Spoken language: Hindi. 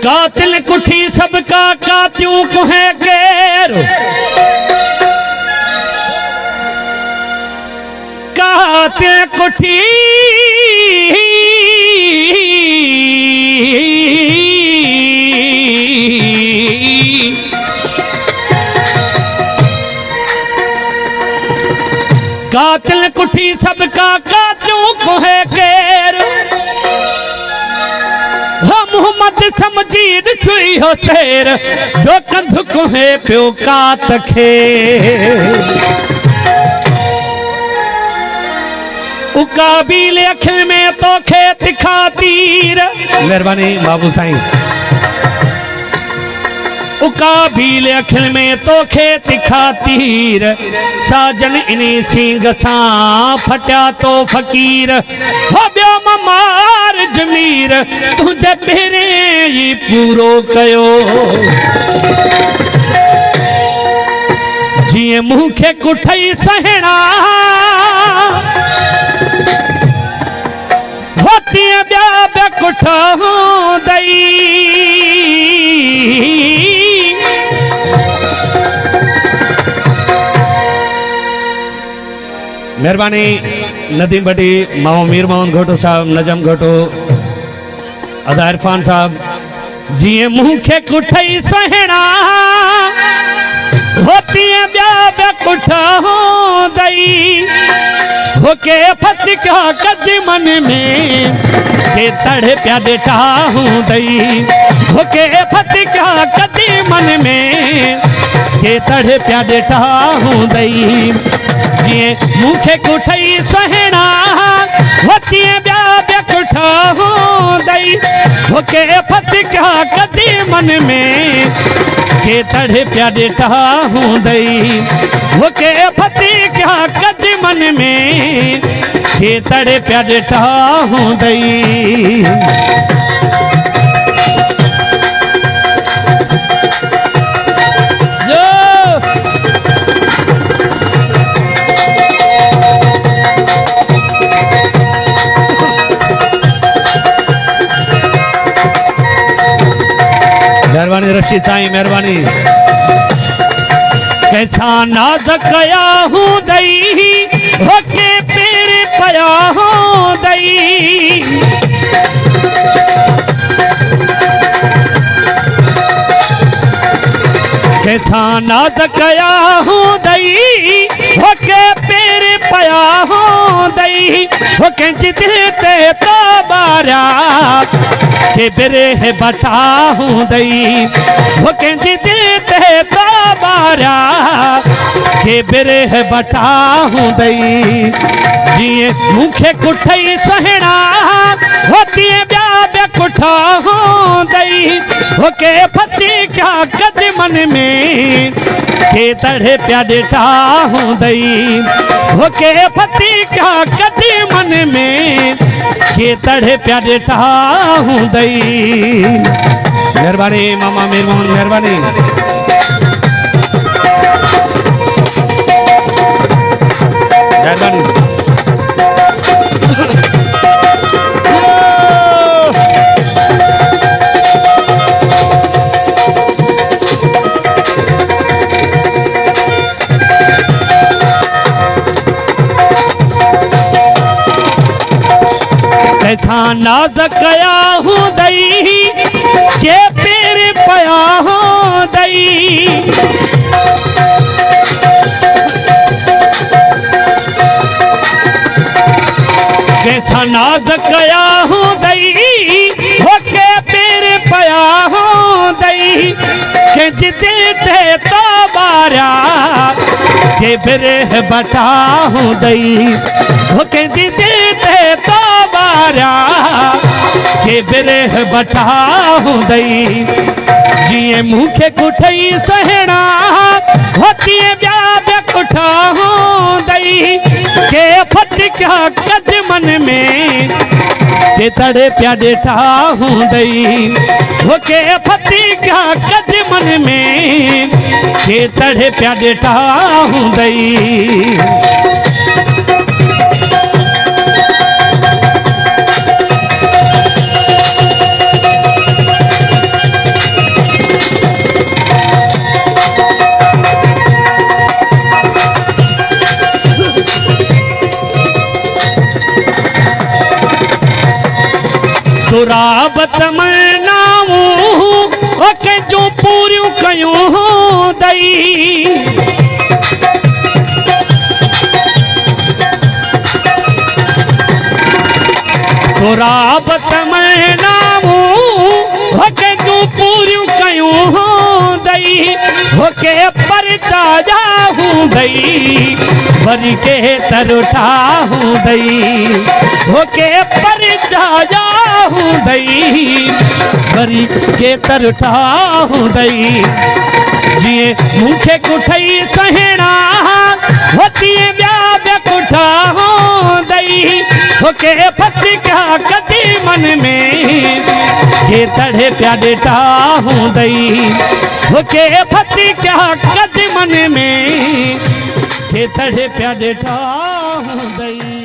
कातिल कुठी सबका कात्यूं कुहे केर कातिल कुठी कातिल कुठी सबका कात्यूं कुहे केर मोहम्मद समझी ॾिसई हो शेर जो कंध कुहे पियो कात खे उकाबील अखिल में तोखे तिखा तीर मेहरबानी बाबू साईं उकाबील अखिल में तोखे तिखा तीर साजन इन्हीं सींग सां फटिया तो फकीर हो ॿियो ममार जमीर तुझे भेरे ही पूरो कयो जिए मुंह के कुठई सहना होती ॿिया ॿिया कुठ दई मेहरबानी नदीम भट्टी माओ मीर मोहन घोटो साहब नजम घोटो अदा इरफान साहब जिए मुंह के कुठई सहना होती ॿिया ॿिया कुठ दई होके फति का कद मन में के तड़े प्या डेटा हूँ दई होके फति का कद मन में के तड़े प्या डेटा हूँ दई जिए मुखे कुठई सहना होती ॿिया ॿिया कुठ दई होके फति का कद मन में के तड़े प्या डेटा हूँ दई होके फति का कद मन में के तड़े प्या डेटा हूँ दई मेहरबानी रशीद साईं मेहरबानी कैसा नाज कया हूँ दई होके पेरे पया हूँ दई कैसा नाज कया हूँ दई होके पेरे पया हूँ दई होके जिते तो बारा के बेरे है बता हूँ दई होके जिते तो बारा के बेरे है बता हूँ दई जिए मुखे कुठई सहना होती ॿिया ॿिया कुठ दई होके फति क्या कद मन में के तड़े प्या डेटा हूँ दई होके फति क्या कद मन में के तड़े प्या डेटा हूँ दई मेहरबानी मामा मीर मोहन मेहरबानी मेहरबानी कैसा नाज कया हूँ दई के पेरे पया हूँ दई कैसा नाज कया हूँ दई होके पेरे पया हूँ दई के जिते तो बारा के बेरे बता हूँ दई होके जिते तो बारा के बेरे बता हूँ दई जिए मुखे कुठई सहना होती ॿिया ॿिया कुठ दई के फति क्या कद मन में के तड़े प्या डेटा हूँ दई होके फति क्या कद मन में के तड़े प्या डेटा हूँ दई दुराबत मनाऊं ओके जो पूरियूं कयूं दई दुराबत मनाऊं ओके जो पूरियूं कयूं दई होके परता जाऊं दई वरी के तरुठाऊं दई होके परता जाऊं दई वरी के तरुठाऊं दई जिए मूंखे कुठई सहेड़ा होती ॿिया ॿिया कुठाऊं दई होके फसी क्या कदी मन में के तड़े प्या ॾेठाऊं दई होके फसी क्या कदी मन में के तड़े प्या ॾेठाऊं दई।